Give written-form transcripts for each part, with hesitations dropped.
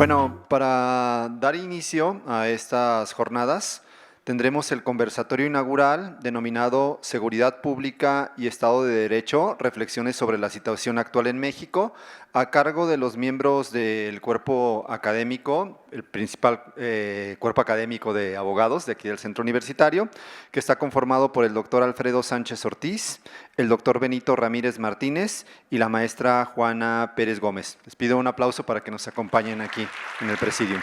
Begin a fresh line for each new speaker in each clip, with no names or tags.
Bueno, para dar inicio a estas jornadas, tendremos el conversatorio inaugural denominado Seguridad Pública y Estado de Derecho, reflexiones sobre la situación actual en México, a cargo de los miembros del cuerpo académico, el principal cuerpo académico de abogados de aquí del Centro Universitario, que está conformado por el doctor Alfredo Sánchez Ortiz, el doctor Benito Ramírez Martínez y la maestra Juana Pérez Gómez. Les pido un aplauso para que nos acompañen aquí en el presidium.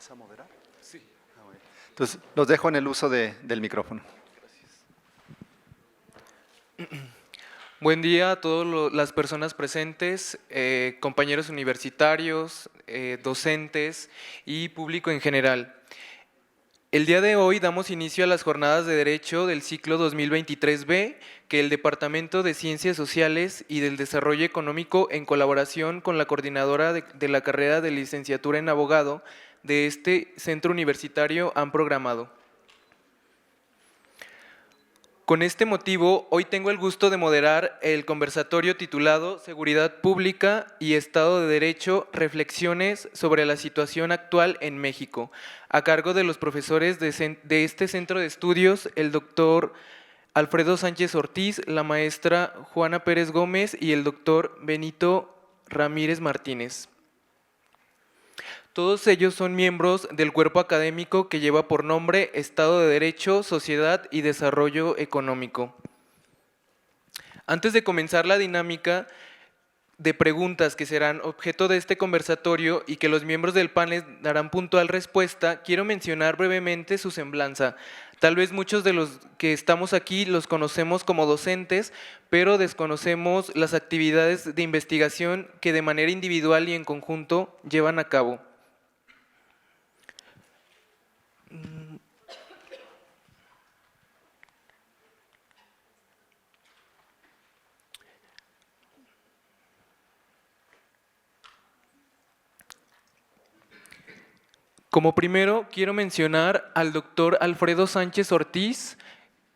¿A moderar? Sí. Bueno. Entonces, los dejo en el uso del micrófono.
Buen día a todas las personas presentes, compañeros universitarios, docentes y público en general. El día de hoy damos inicio a las jornadas de Derecho del ciclo 2023B, que el Departamento de Ciencias Sociales y del Desarrollo Económico, en colaboración con la coordinadora de la carrera de licenciatura en abogado de este centro universitario, han programado. Con este motivo, hoy tengo el gusto de moderar el conversatorio titulado Seguridad Pública y Estado de Derecho, reflexiones sobre la situación actual en México, a cargo de los profesores de este centro de estudios, el doctor Alfredo Sánchez Ortiz, la maestra Juana Pérez Gómez y el doctor Benito Ramírez Martínez. Todos ellos son miembros del cuerpo académico que lleva por nombre Estado de Derecho, Sociedad y Desarrollo Económico. Antes de comenzar la dinámica de preguntas que serán objeto de este conversatorio y que los miembros del panel darán puntual respuesta, quiero mencionar brevemente su semblanza. Tal vez muchos de los que estamos aquí los conocemos como docentes, pero desconocemos las actividades de investigación que de manera individual y en conjunto llevan a cabo. Como primero, quiero mencionar al doctor Alfredo Sánchez Ortiz,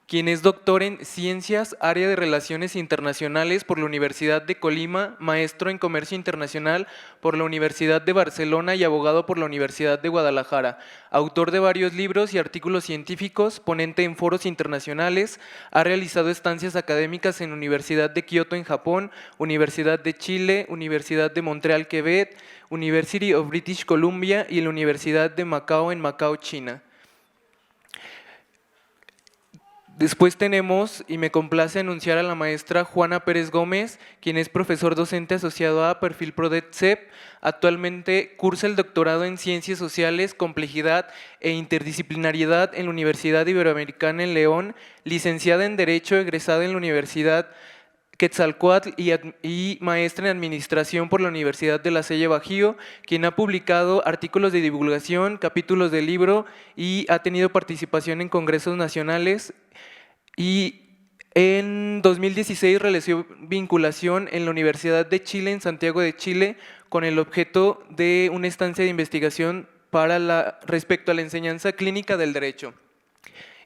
quien es doctor en Ciencias, área de Relaciones Internacionales por la Universidad de Colima, maestro en Comercio Internacional por la Universidad de Barcelona y abogado por la Universidad de Guadalajara, autor de varios libros y artículos científicos, ponente en foros internacionales, ha realizado estancias académicas en Universidad de Kioto en Japón, Universidad de Chile, Universidad de Montreal, Quebec, University of British Columbia y la Universidad de Macao en Macao, China. Después tenemos, y me complace anunciar a la maestra Juana Pérez Gómez, quien es profesor docente asociado a Perfil Prodet CEP. Actualmente cursa el doctorado en Ciencias Sociales, Complejidad e Interdisciplinariedad en la Universidad Iberoamericana en León, licenciada en Derecho, egresada en la Universidad Quetzalcóatl y maestra en Administración por la Universidad de La Salle Bajío, quien ha publicado artículos de divulgación, capítulos de libro y ha tenido participación en congresos nacionales. Y en 2016 realizó vinculación en la Universidad de Chile, en Santiago de Chile, con el objeto de una estancia de investigación respecto a la enseñanza clínica del derecho.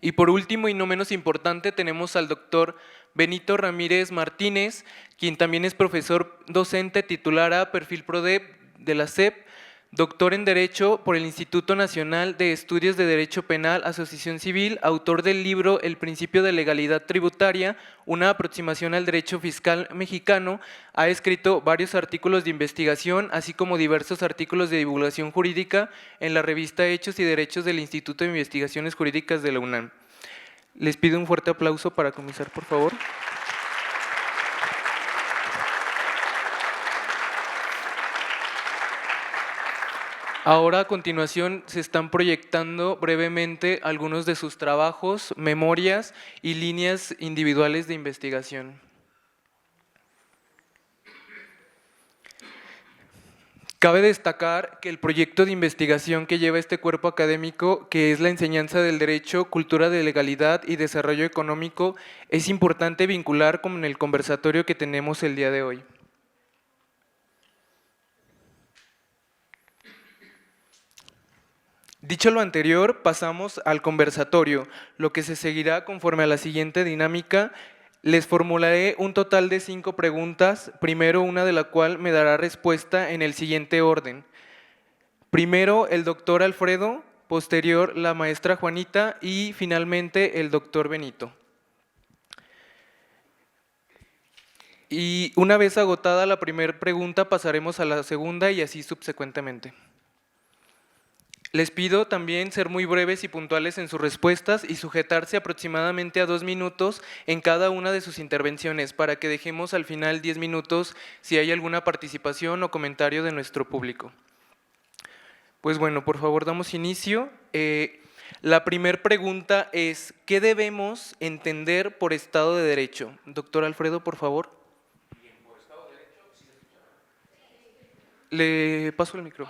Y por último y no menos importante, tenemos al doctor Benito Ramírez Martínez, quien también es profesor docente titular a Perfil Prodet de la SEP, doctor en Derecho por el Instituto Nacional de Estudios de Derecho Penal, Asociación Civil, autor del libro El Principio de Legalidad Tributaria, una aproximación al derecho fiscal mexicano, ha escrito varios artículos de investigación, así como diversos artículos de divulgación jurídica en la revista Hechos y Derechos del Instituto de Investigaciones Jurídicas de la UNAM. Les pido un fuerte aplauso para comenzar, por favor. Ahora, a continuación, se están proyectando brevemente algunos de sus trabajos, memorias y líneas individuales de investigación. Cabe destacar que el proyecto de investigación que lleva este cuerpo académico, que es la enseñanza del derecho, cultura de legalidad y desarrollo económico, es importante vincular con el conversatorio que tenemos el día de hoy. Dicho lo anterior, pasamos al conversatorio, lo que se seguirá conforme a la siguiente dinámica. Les formularé un total de 5 preguntas, primero una de la cual me dará respuesta en el siguiente orden. Primero el doctor Alfredo, posterior la maestra Juanita y finalmente el doctor Benito. Y una vez agotada la primera pregunta pasaremos a la segunda y así subsecuentemente. Les pido también ser muy breves y puntuales en sus respuestas y sujetarse aproximadamente a 2 minutos en cada una de sus intervenciones para que dejemos al final 10 minutos si hay alguna participación o comentario de nuestro público. Pues bueno, por favor damos inicio. La primera pregunta es, ¿qué debemos entender por Estado de Derecho? Doctor Alfredo, por favor. Le paso el micro.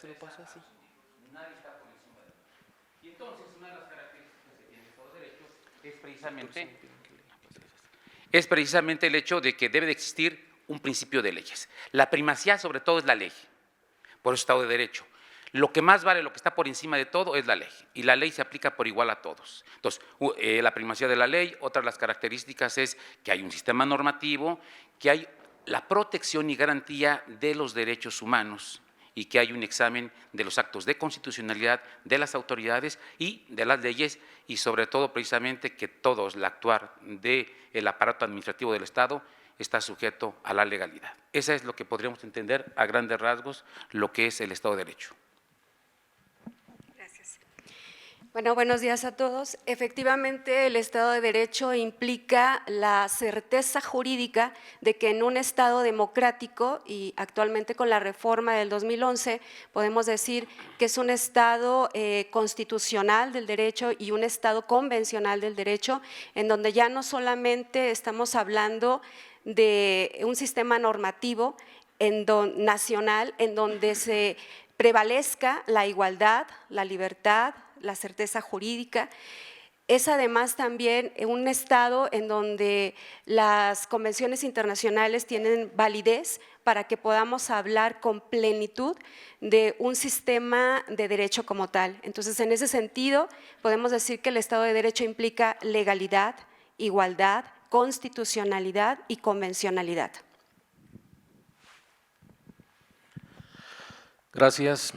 Se lo paso así.
Y entonces una de las características que tiene el Estado de Derecho es precisamente el hecho de que debe de existir un principio de leyes. La primacía sobre todo es la ley, por eso Estado de Derecho. Lo que más vale, lo que está por encima de todo es la ley, y la ley se aplica por igual a todos. Entonces, la primacía de la ley, otra de las características es que hay un sistema normativo, que hay la protección y garantía de los derechos humanos, y que hay un examen de los actos de constitucionalidad de las autoridades y de las leyes, y sobre todo precisamente que todo el actuar del aparato administrativo del Estado está sujeto a la legalidad. Eso es lo que podríamos entender a grandes rasgos lo que es el Estado de Derecho.
Gracias. Bueno, buenos días a todos. Efectivamente, el Estado de Derecho implica la certeza jurídica de que en un Estado democrático, y actualmente con la reforma del 2011, podemos decir que es un Estado constitucional del derecho y un Estado convencional del derecho, en donde ya no solamente estamos hablando de un sistema normativo nacional en donde se prevalezca la igualdad, la libertad, la certeza jurídica. Es además también un Estado en donde las convenciones internacionales tienen validez para que podamos hablar con plenitud de un sistema de derecho como tal. Entonces, en ese sentido, podemos decir que el Estado de Derecho implica legalidad, igualdad, constitucionalidad y convencionalidad.
Gracias.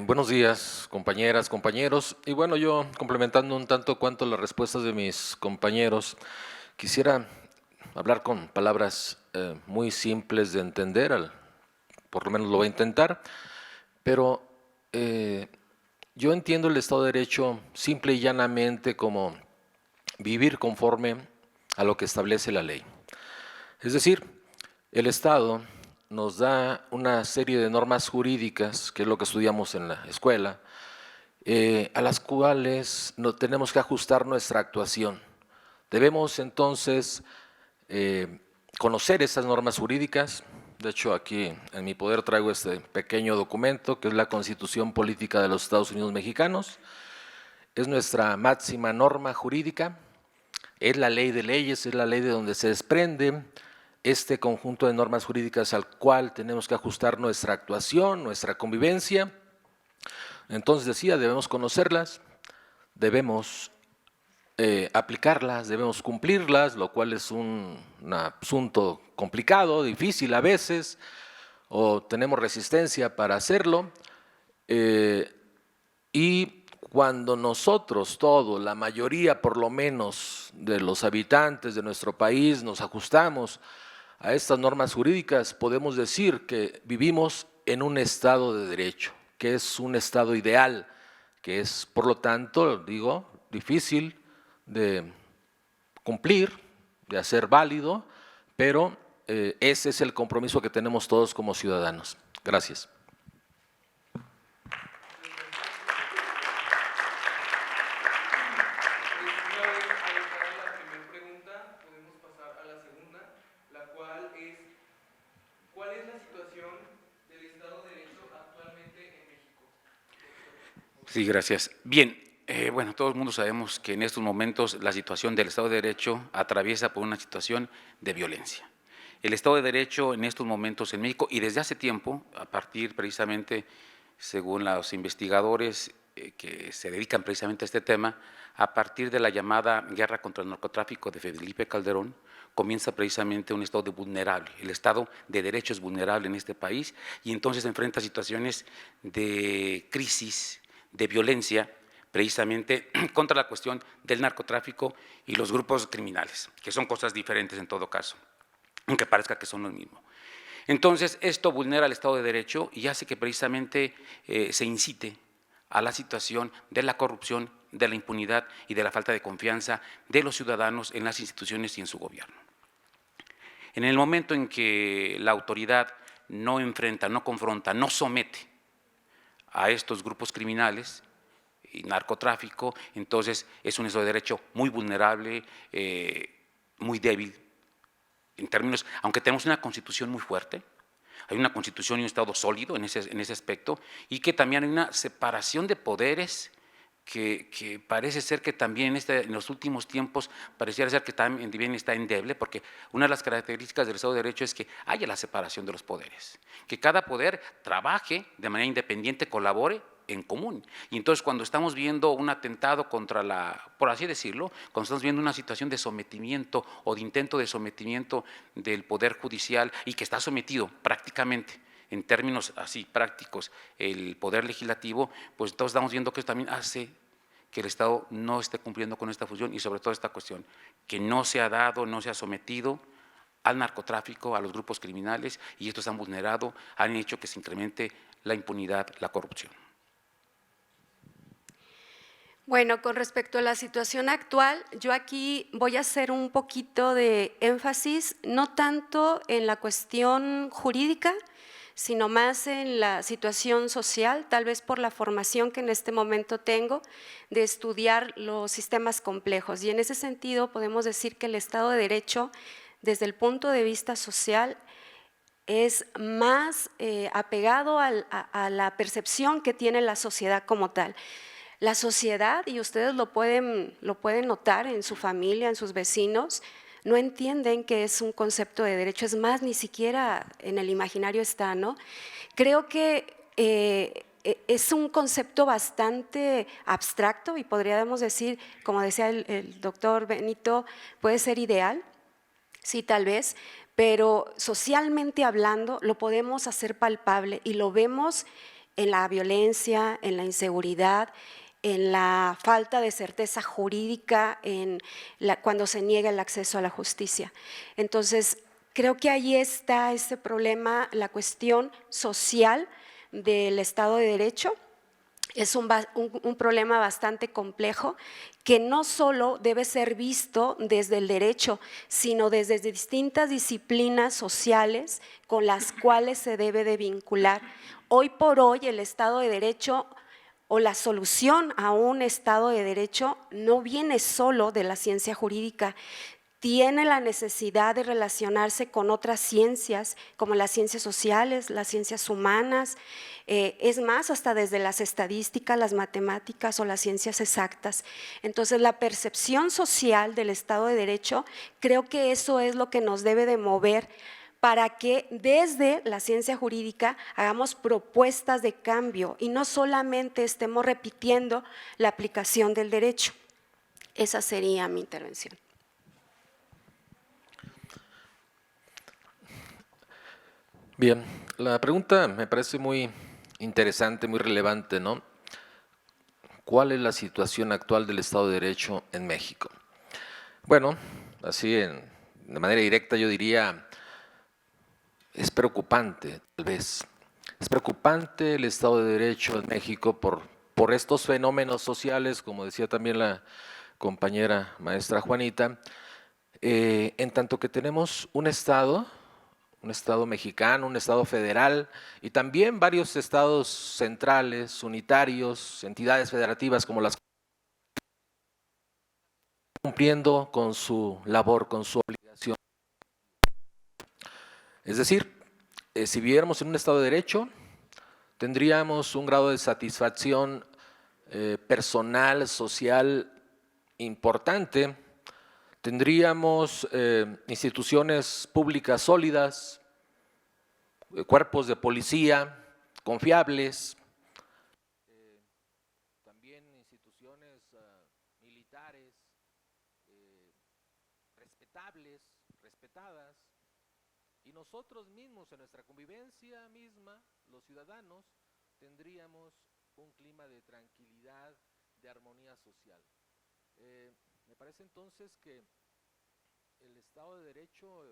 Buenos días, compañeras, compañeros. Y bueno, yo complementando un tanto cuanto las respuestas de mis compañeros, quisiera hablar con palabras muy simples de entender, por lo menos lo voy a intentar, pero yo entiendo el Estado de Derecho simple y llanamente como vivir conforme a lo que establece la ley. Es decir, el Estado nos da una serie de normas jurídicas, que es lo que estudiamos en la escuela, a las cuales no tenemos que ajustar nuestra actuación. Debemos entonces conocer esas normas jurídicas. De hecho, aquí en mi poder traigo este pequeño documento, que es la Constitución Política de los Estados Unidos Mexicanos. Es nuestra máxima norma jurídica, es la ley de leyes, es la ley de donde se desprende este conjunto de normas jurídicas al cual tenemos que ajustar nuestra actuación, nuestra convivencia. Entonces decía, debemos conocerlas, debemos aplicarlas, debemos cumplirlas, lo cual es un asunto complicado, difícil a veces, o tenemos resistencia para hacerlo. Y cuando nosotros, la mayoría por lo menos de los habitantes de nuestro país, nos ajustamos a estas normas jurídicas, podemos decir que vivimos en un Estado de Derecho, que es un Estado ideal, que es, por lo tanto, digo, difícil de cumplir, de hacer válido, pero ese es el compromiso que tenemos todos como ciudadanos. Gracias.
Sí, gracias. Bien, bueno, todo el mundo sabemos que en estos momentos la situación del Estado de Derecho atraviesa por una situación de violencia. El Estado de Derecho en estos momentos en México y desde hace tiempo, a partir precisamente, según los investigadores que se dedican precisamente a este tema, a partir de la llamada guerra contra el narcotráfico de Felipe Calderón, comienza precisamente un estado vulnerable. El Estado de Derecho es vulnerable en este país y entonces enfrenta situaciones de crisis, de violencia, precisamente contra la cuestión del narcotráfico y los grupos criminales, que son cosas diferentes en todo caso, aunque parezca que son lo mismo. Entonces, esto vulnera el Estado de Derecho y hace que precisamente se incite a la situación de la corrupción, de la impunidad y de la falta de confianza de los ciudadanos en las instituciones y en su gobierno. En el momento en que la autoridad no enfrenta, no confronta, no somete a estos grupos criminales y narcotráfico, entonces es un Estado de Derecho muy vulnerable, muy débil, en términos, aunque tenemos una Constitución muy fuerte, hay una Constitución y un Estado sólido en ese aspecto, y que también hay una separación de poderes que parece ser que también en los últimos tiempos pareciera ser que también está endeble, porque una de las características del Estado de Derecho es que haya la separación de los poderes, que cada poder trabaje de manera independiente, colabore en común. Y entonces cuando estamos viendo un atentado contra por así decirlo, cuando estamos viendo una situación de sometimiento o de intento de sometimiento del Poder Judicial y que está sometido prácticamente en términos así prácticos el Poder Legislativo, pues todos estamos viendo que eso también hace que el Estado no esté cumpliendo con esta función y sobre todo esta cuestión, que no se ha dado, no se ha sometido al narcotráfico, a los grupos criminales, y estos han vulnerado, han hecho que se incremente la impunidad, la corrupción.
Bueno, con respecto a la situación actual, yo aquí voy a hacer un poquito de énfasis, no tanto en la cuestión jurídica, sino más en la situación social, tal vez por la formación que en este momento tengo de estudiar los sistemas complejos. Y en ese sentido podemos decir que el Estado de Derecho, desde el punto de vista social, es más apegado a la percepción que tiene la sociedad como tal. La sociedad, y ustedes lo pueden notar en su familia, en sus vecinos, no entienden que es un concepto de derecho, es más, ni siquiera en el imaginario está, ¿no? Creo que es un concepto bastante abstracto y podríamos decir, como decía el doctor Benito, puede ser ideal, sí, tal vez, pero socialmente hablando lo podemos hacer palpable y lo vemos en la violencia, en la inseguridad, en la falta de certeza jurídica, cuando se niega el acceso a la justicia. Entonces, creo que ahí está ese problema, la cuestión social del Estado de Derecho. Es un problema bastante complejo que no solo debe ser visto desde el derecho, sino desde distintas disciplinas sociales con las cuales se debe de vincular. Hoy por hoy el Estado de Derecho o la solución a un Estado de Derecho no viene solo de la ciencia jurídica, tiene la necesidad de relacionarse con otras ciencias, como las ciencias sociales, las ciencias humanas, es más, hasta desde las estadísticas, las matemáticas o las ciencias exactas. Entonces, la percepción social del Estado de Derecho, creo que eso es lo que nos debe de mover para que desde la ciencia jurídica hagamos propuestas de cambio y no solamente estemos repitiendo la aplicación del derecho. Esa sería mi intervención.
Bien, la pregunta me parece muy interesante, muy relevante, ¿no? ¿Cuál es la situación actual del Estado de Derecho en México? Bueno, así de manera directa yo diría, es preocupante, tal vez. Es preocupante el Estado de Derecho en México por estos fenómenos sociales, como decía también la compañera maestra Juanita, en tanto que tenemos un Estado mexicano, un Estado federal y también varios estados centrales, unitarios, entidades federativas como las cumpliendo con su labor, con su obligación. Es decir, si viviéramos en un Estado de Derecho, tendríamos un grado de satisfacción personal, social importante, tendríamos instituciones públicas sólidas, cuerpos de policía confiables, también instituciones militares respetables, respetadas, y nosotros mismos en nuestra convivencia misma, los ciudadanos, tendríamos un clima de tranquilidad, de armonía social. Me parece entonces que el Estado de Derecho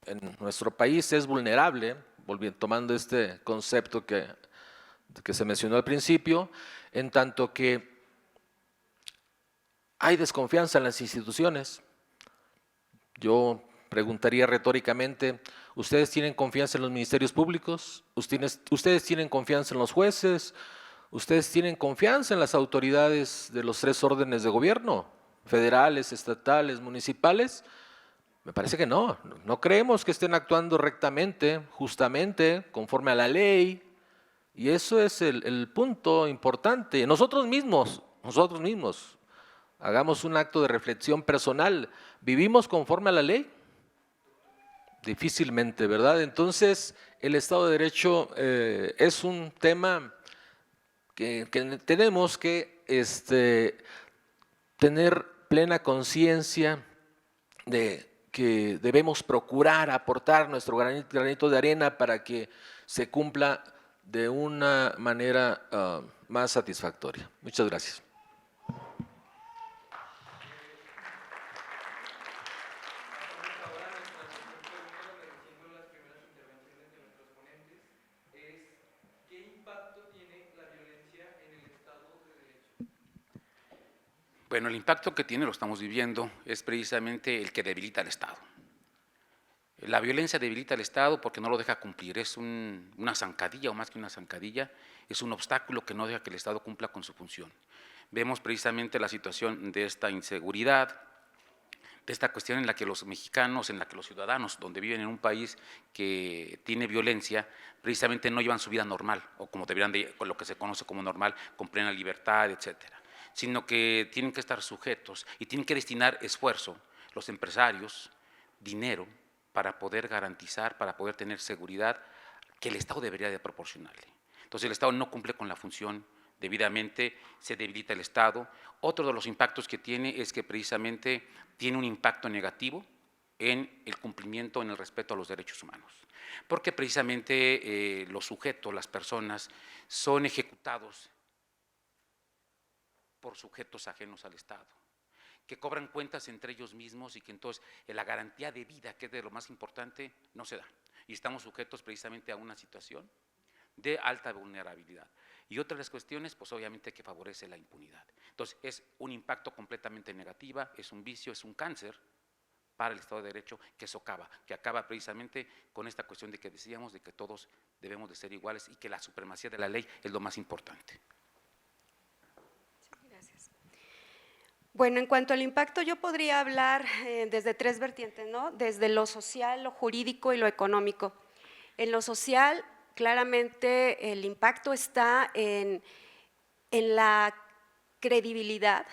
en nuestro país es vulnerable, tomando este concepto que se mencionó al principio, en tanto que hay desconfianza en las instituciones. Yo preguntaría retóricamente, ¿ustedes tienen confianza en los ministerios públicos? ¿Ustedes tienen confianza en los jueces? ¿Ustedes tienen confianza en las autoridades de los 3 órdenes de gobierno? ¿Federales, estatales, municipales? Me parece que no. No creemos que estén actuando rectamente, justamente, conforme a la ley. Y eso es el punto importante. Nosotros mismos, hagamos un acto de reflexión personal. ¿Vivimos conforme a la ley? Difícilmente, ¿verdad? Entonces, el Estado de Derecho es un tema que tenemos que tener plena conciencia de que debemos procurar aportar nuestro granito de arena para que se cumpla de una manera más satisfactoria. Muchas gracias.
Bueno, el impacto que tiene, lo estamos viviendo, es precisamente el que debilita al Estado. La violencia debilita al Estado porque no lo deja cumplir, es una zancadilla, o más que una zancadilla, es un obstáculo que no deja que el Estado cumpla con su función. Vemos precisamente la situación de esta inseguridad, de esta cuestión en la que los mexicanos, en la que los ciudadanos, donde viven en un país que tiene violencia, precisamente no llevan su vida normal, o como deberían con lo que se conoce como normal, con plena libertad, etcétera, sino que tienen que estar sujetos y tienen que destinar esfuerzo, los empresarios, dinero, para poder garantizar, para poder tener seguridad que el Estado debería de proporcionarle. Entonces el Estado no cumple con la función debidamente, se debilita el Estado. Otro de los impactos que tiene es que precisamente tiene un impacto negativo en el cumplimiento, en el respeto a los derechos humanos, porque precisamente los sujetos, las personas, son ejecutados por sujetos ajenos al Estado, que cobran cuentas entre ellos mismos y que entonces la garantía de vida, que es de lo más importante, no se da. Y estamos sujetos precisamente a una situación de alta vulnerabilidad. Y otra de las cuestiones, pues obviamente que favorece la impunidad. Entonces es un impacto completamente negativo, es un vicio, es un cáncer para el Estado de Derecho que socava, que acaba precisamente con esta cuestión de que decíamos de que todos debemos de ser iguales y que la supremacía de la ley es lo más importante.
Bueno, en cuanto al impacto, yo podría hablar desde 3 vertientes, ¿no? Desde lo social, lo jurídico y lo económico. En lo social, claramente el impacto está en la credibilidad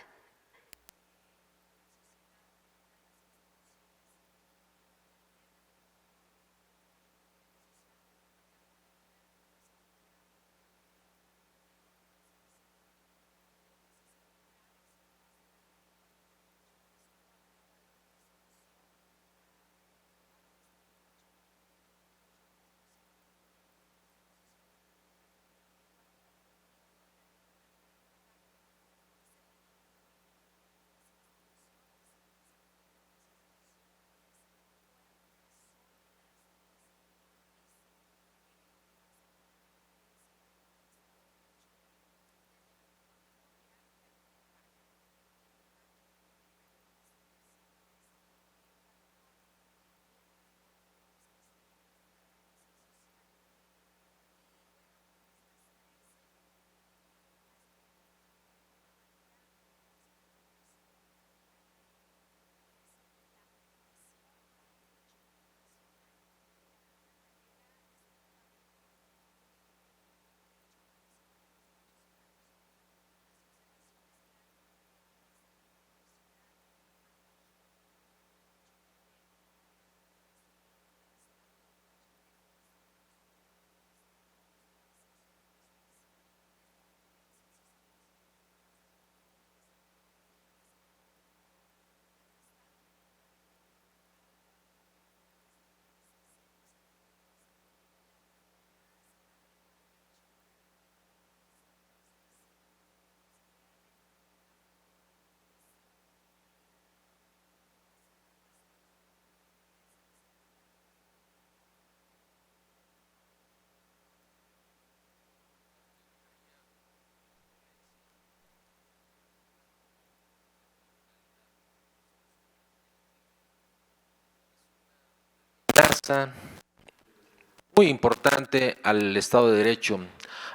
muy importante al Estado de Derecho,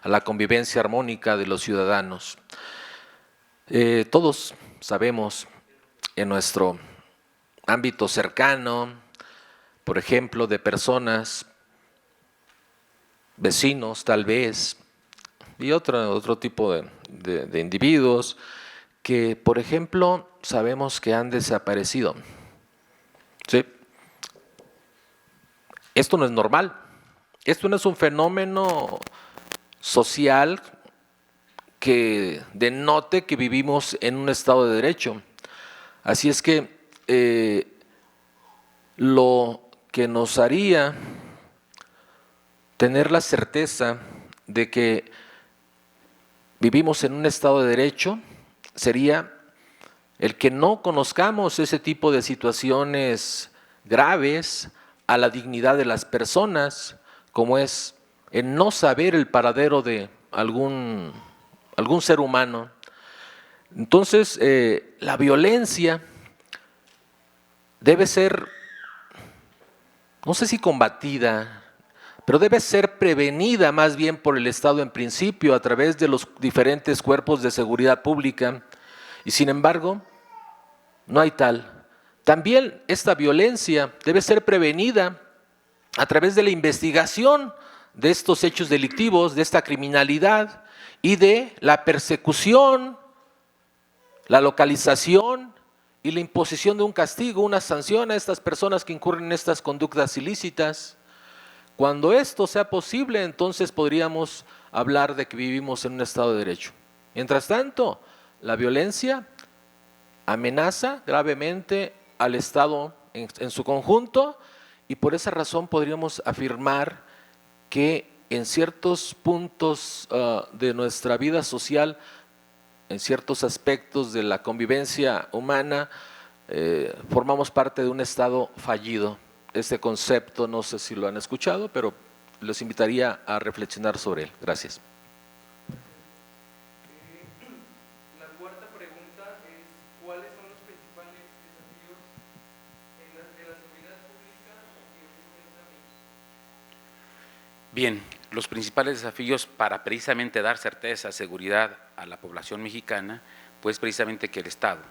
a la convivencia armónica de los ciudadanos. Todos sabemos en nuestro ámbito cercano, por ejemplo, de personas, vecinos tal vez, y otro tipo de individuos que, por ejemplo, sabemos que han desaparecido. ¿Sí? Esto no es normal. Esto no es un fenómeno social que denote que vivimos en un Estado de Derecho. Así es que lo que nos haría tener la certeza de que vivimos en un Estado de Derecho sería el que no conozcamos ese tipo de situaciones graves a la dignidad de las personas, como es el no saber el paradero de algún ser humano. Entonces, la violencia debe ser, no sé si combatida, pero debe ser prevenida más bien por el Estado en principio a través de los diferentes cuerpos de seguridad pública, y sin embargo, no hay tal. También esta violencia debe ser prevenida a través de la investigación de estos hechos delictivos, de esta criminalidad y de la persecución, la localización y la imposición de un castigo, una sanción a estas personas que incurren en estas conductas ilícitas. Cuando esto sea posible, entonces podríamos hablar de que vivimos en un Estado de Derecho. Mientras tanto, la violencia amenaza gravemente al Estado en su conjunto, y por esa razón podríamos afirmar que en ciertos puntos de nuestra vida social, en ciertos aspectos de la convivencia humana, formamos parte de un Estado fallido. Este concepto no sé si lo han escuchado, pero los invitaría a reflexionar sobre él. Gracias.
La cuarta pregunta es: ¿cuáles son los principales desafíos de la seguridad pública y organización de México?
Bien, los principales desafíos para precisamente dar certeza, seguridad a la población mexicana, pues precisamente que el Estado,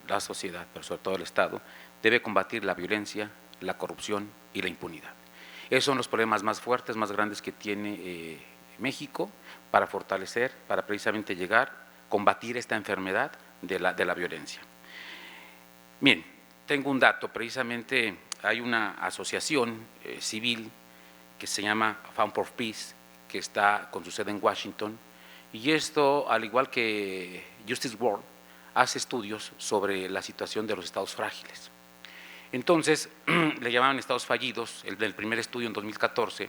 la sociedad, pero sobre todo el Estado, debe combatir la violencia, la corrupción y la impunidad. Esos son los problemas más fuertes, más grandes que tiene México para fortalecer, para precisamente llegar, combatir esta enfermedad de la violencia. Bien, tengo un dato, precisamente hay una asociación civil que se llama Found for Peace, que está con su sede en Washington, y esto, al igual que Justice World, hace estudios sobre la situación de los estados frágiles. Entonces, le llamaban estados fallidos, el del primer estudio en 2014,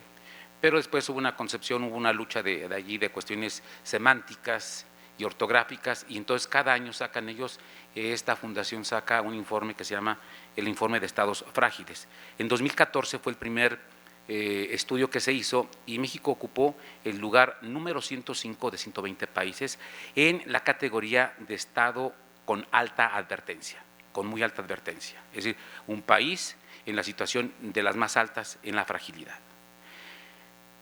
pero después hubo una concepción, hubo una lucha de allí de cuestiones semánticas y ortográficas, y entonces cada año sacan ellos, esta fundación saca un informe que se llama el informe de estados frágiles. En 2014 fue el primer estudio que se hizo, y México ocupó el lugar número 105 de 120 países en la categoría de estado con alta advertencia, con muy alta advertencia, es decir, un país en la situación de las más altas en la fragilidad.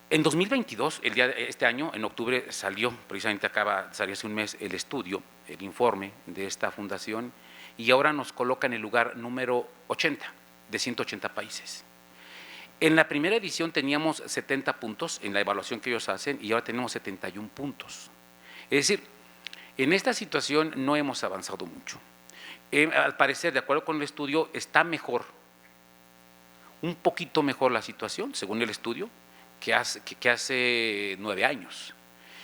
En 2022, este año, en octubre, salió, precisamente salió hace un mes el estudio, el informe de esta fundación, y ahora nos coloca en el lugar número 80 de 180 países. En la primera edición teníamos 70 puntos en la evaluación que ellos hacen, y ahora tenemos 71 puntos. Es decir, en esta situación no hemos avanzado mucho. Al parecer, de acuerdo con el estudio, está mejor, un poquito mejor la situación, según el estudio, que hace 9 años.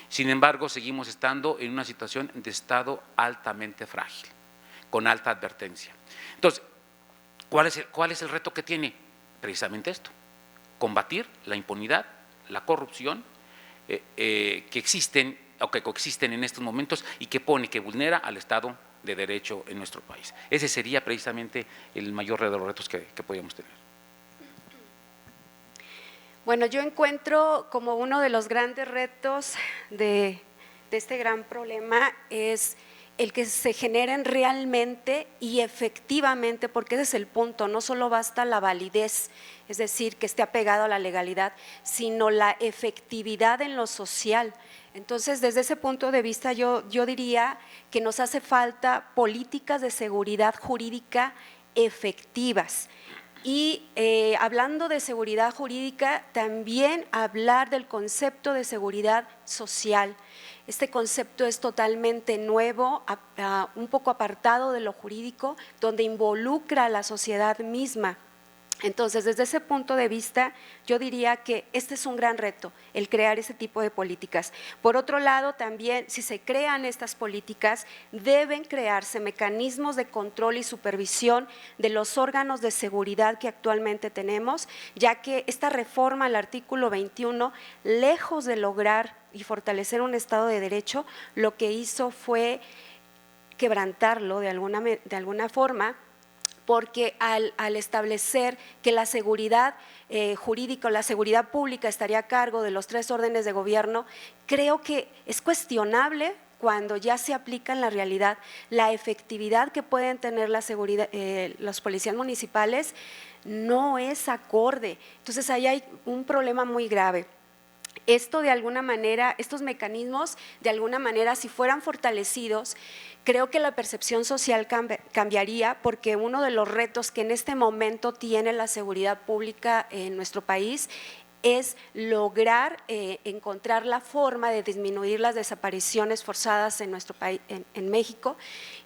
Sin embargo, seguimos estando en una situación de estado altamente frágil, con alta advertencia. Entonces, ¿cuál es el reto que tiene? Precisamente esto: combatir la impunidad, la corrupción que existen o que coexisten en estos momentos y que vulnera al Estado de Derecho en nuestro país. Ese sería precisamente el mayor de los retos que podríamos tener.
Bueno, yo encuentro como uno de los grandes retos de este gran problema es el que se generen realmente y efectivamente, porque ese es el punto, no solo basta la validez, es decir, que esté apegado a la legalidad, sino la efectividad en lo social. Entonces, desde ese punto de vista, yo diría que nos hace falta políticas de seguridad jurídica efectivas. Y hablando de seguridad jurídica, también hablar del concepto de seguridad social. Este concepto es totalmente nuevo, un poco apartado de lo jurídico, donde involucra a la sociedad misma. Entonces, desde ese punto de vista, yo diría que este es un gran reto, el crear ese tipo de políticas. Por otro lado, también, si se crean estas políticas, deben crearse mecanismos de control y supervisión de los órganos de seguridad que actualmente tenemos, ya que esta reforma al artículo 21, lejos de lograr y fortalecer un Estado de Derecho, lo que hizo fue quebrantarlo de alguna forma, porque al establecer que la seguridad jurídica o la seguridad pública estaría a cargo de los 3 órdenes de gobierno, creo que es cuestionable cuando ya se aplica en la realidad la efectividad que pueden tener la seguridad, los policías municipales no es acorde. Entonces ahí hay un problema muy grave. Esto de alguna manera, estos mecanismos de alguna manera, si fueran fortalecidos, creo que la percepción social cambiaría, porque uno de los retos que en este momento tiene la seguridad pública en nuestro país es lograr encontrar la forma de disminuir las desapariciones forzadas en nuestro país, en México,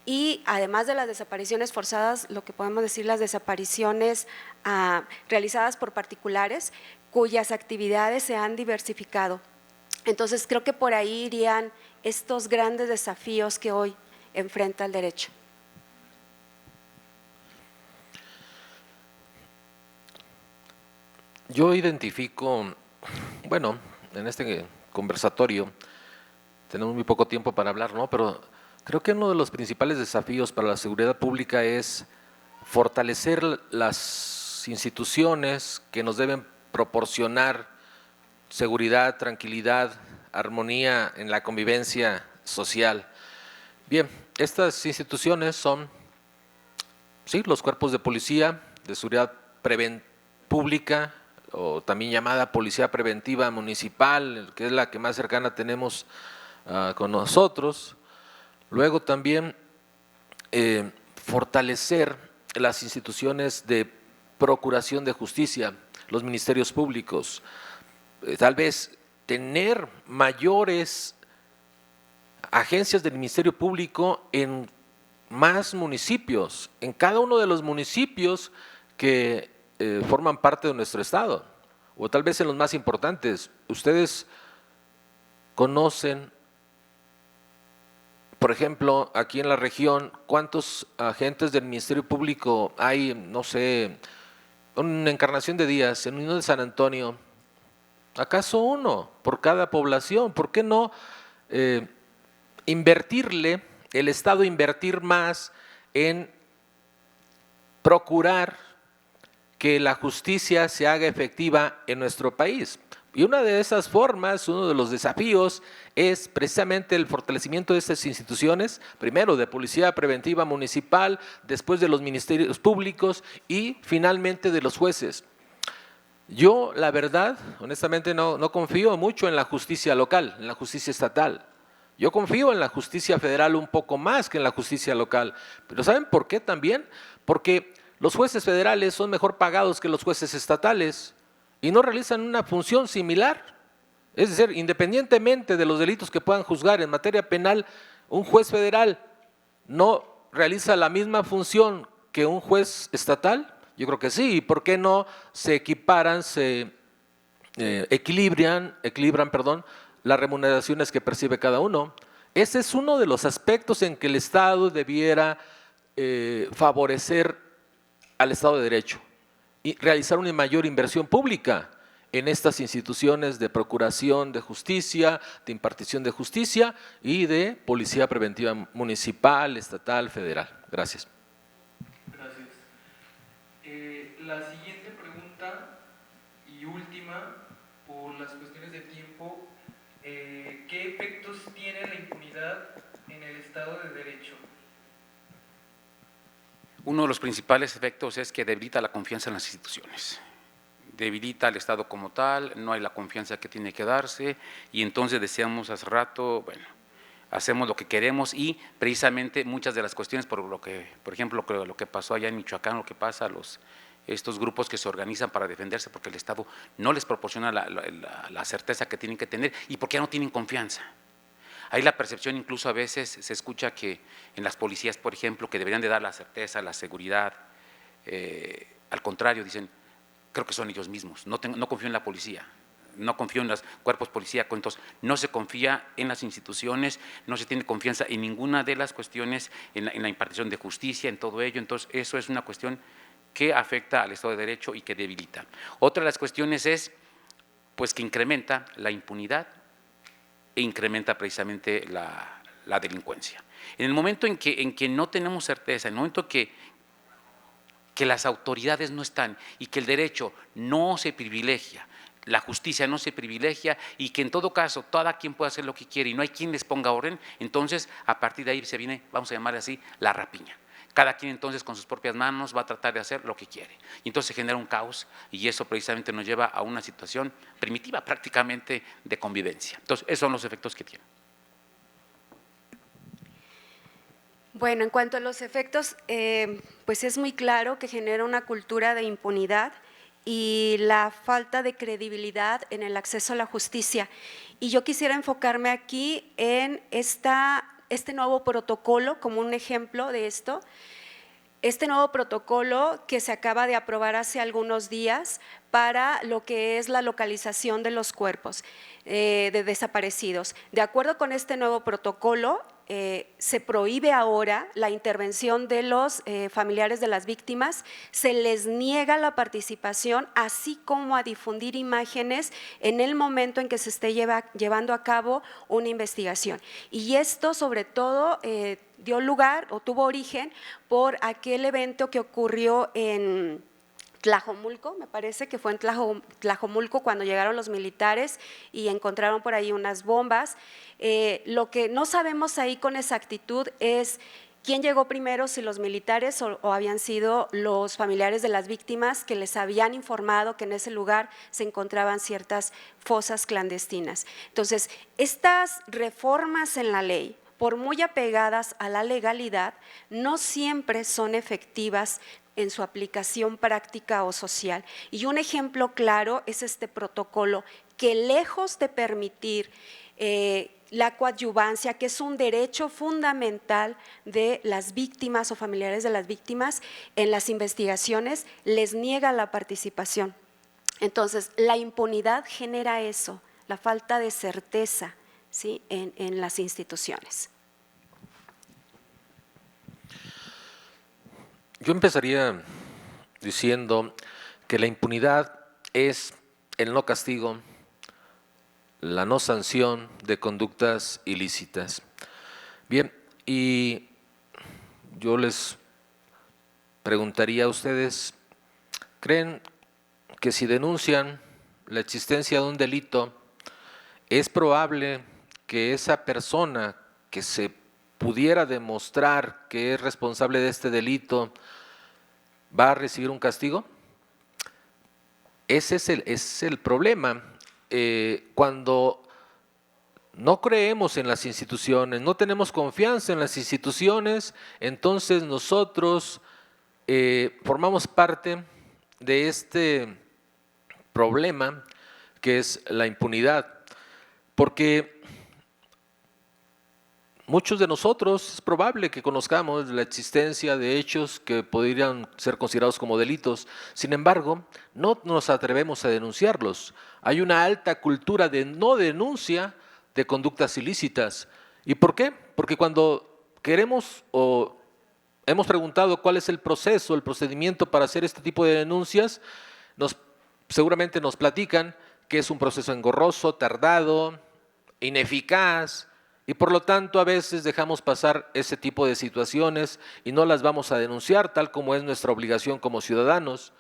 y además de las desapariciones forzadas, lo que podemos decir, las desapariciones realizadas por particulares, cuyas actividades se han diversificado. Entonces, creo que por ahí irían estos grandes desafíos que hoy enfrenta el derecho.
Yo identifico, bueno, en este conversatorio tenemos muy poco tiempo para hablar, ¿no? Pero creo que uno de los principales desafíos para la seguridad pública es fortalecer las instituciones que nos deben proporcionar seguridad, tranquilidad, armonía en la convivencia social. Bien, estas instituciones son, sí, los cuerpos de policía, de seguridad pública, o también llamada Policía Preventiva Municipal, que es la que más cercana tenemos con nosotros. Luego también fortalecer las instituciones de procuración de justicia, los ministerios públicos, tal vez tener mayores agencias del Ministerio Público en más municipios, en cada uno de los municipios que forman parte de nuestro estado, o tal vez en los más importantes. Ustedes conocen, por ejemplo, aquí en la región, ¿cuántos agentes del Ministerio Público hay? No sé, en Encarnación de Díaz, en Unión de San Antonio, ¿acaso uno por cada población? ¿Por qué no invertirle, el Estado invertir más en procurar que la justicia se haga efectiva en nuestro país? Y una de esas formas, uno de los desafíos es precisamente el fortalecimiento de estas instituciones, primero de Policía Preventiva Municipal, después de los ministerios públicos y finalmente de los jueces. Yo, la verdad, honestamente no confío mucho en la justicia local, en la justicia estatal. Yo confío en la justicia federal un poco más que en la justicia local. Pero ¿saben por qué también? Porque los jueces federales son mejor pagados que los jueces estatales y no realizan una función similar. Es decir, independientemente de los delitos que puedan juzgar en materia penal, un juez federal no realiza la misma función que un juez estatal. Yo creo que sí. ¿Y por qué no se equiparan, se equilibran las remuneraciones que percibe cada uno? Ese es uno de los aspectos en que el Estado debiera favorecer al Estado de Derecho y realizar una mayor inversión pública en estas instituciones de procuración de justicia, de impartición de justicia y de Policía Preventiva Municipal, estatal, federal. Gracias.
Gracias. La siguiente pregunta y última, por las cuestiones de tiempo, ¿qué efectos tiene la impunidad en el Estado de Derecho?
Uno de los principales efectos es que debilita la confianza en las instituciones, debilita al Estado como tal, no hay la confianza que tiene que darse y entonces decíamos hace rato, bueno, hacemos lo que queremos y precisamente muchas de las cuestiones, por ejemplo, lo que pasó allá en Michoacán, lo que pasa a estos grupos que se organizan para defenderse porque el Estado no les proporciona la certeza que tienen que tener y porque ya no tienen confianza. Hay la percepción, incluso a veces se escucha que en las policías, por ejemplo, que deberían de dar la certeza, la seguridad, al contrario, dicen, creo que son ellos mismos, no confío en la policía, no confío en los cuerpos policíacos, entonces no se confía en las instituciones, no se tiene confianza en ninguna de las cuestiones, en la impartición de justicia, en todo ello, entonces eso es una cuestión que afecta al Estado de Derecho y que debilita. Otra de las cuestiones es, pues, que incrementa la impunidad e incrementa precisamente la delincuencia. En el momento en que no tenemos certeza, en el momento que las autoridades no están y que el derecho no se privilegia, la justicia no se privilegia y que en todo caso cada quien puede hacer lo que quiere y no hay quien les ponga orden, entonces a partir de ahí se viene, vamos a llamar así, la rapiña. Cada quien entonces con sus propias manos va a tratar de hacer lo que quiere. Y entonces se genera un caos y eso precisamente nos lleva a una situación primitiva prácticamente de convivencia. Entonces esos son los efectos que tiene.
Bueno, en cuanto a los efectos, pues es muy claro que genera una cultura de impunidad y la falta de credibilidad en el acceso a la justicia. Y yo quisiera enfocarme aquí en este nuevo protocolo como un ejemplo de esto. Este nuevo protocolo que se acaba de aprobar hace algunos días para lo que es la localización de los cuerpos de desaparecidos. De acuerdo con este nuevo protocolo, se prohíbe ahora la intervención de los familiares de las víctimas, se les niega la participación, así como a difundir imágenes en el momento en que se esté llevando a cabo una investigación. Y esto sobre todo dio lugar o tuvo origen por aquel evento que ocurrió en Tlajomulco, me parece que fue en Tlajomulco cuando llegaron los militares y encontraron por ahí unas bombas. Lo que no sabemos ahí con exactitud es quién llegó primero, si los militares o habían sido los familiares de las víctimas que les habían informado que en ese lugar se encontraban ciertas fosas clandestinas. Entonces, estas reformas en la ley, por muy apegadas a la legalidad, no siempre son efectivas en su aplicación práctica o social. Y un ejemplo claro es este protocolo que lejos de permitir la coadyuvancia, que es un derecho fundamental de las víctimas o familiares de las víctimas en las investigaciones, les niega la participación. Entonces, la impunidad genera eso, la falta de certeza, ¿sí?, en las instituciones.
Yo empezaría diciendo que la impunidad es el no castigo, la no sanción de conductas ilícitas. Bien, y yo les preguntaría a ustedes, ¿creen que si denuncian la existencia de un delito, es probable que esa persona que se pudiera demostrar que es responsable de este delito va a recibir un castigo? Ese es el problema. Cuando no creemos en las instituciones, no tenemos confianza en las instituciones, entonces nosotros formamos parte de este problema que es la impunidad, porque muchos de nosotros es probable que conozcamos la existencia de hechos que podrían ser considerados como delitos, sin embargo, no nos atrevemos a denunciarlos. Hay una alta cultura de no denuncia de conductas ilícitas. ¿Y por qué? Porque cuando queremos o hemos preguntado cuál es el proceso, el procedimiento para hacer este tipo de denuncias, seguramente nos platican que es un proceso engorroso, tardado, ineficaz, y por lo tanto a veces dejamos pasar ese tipo de situaciones y no las vamos a denunciar tal como es nuestra obligación como ciudadanos,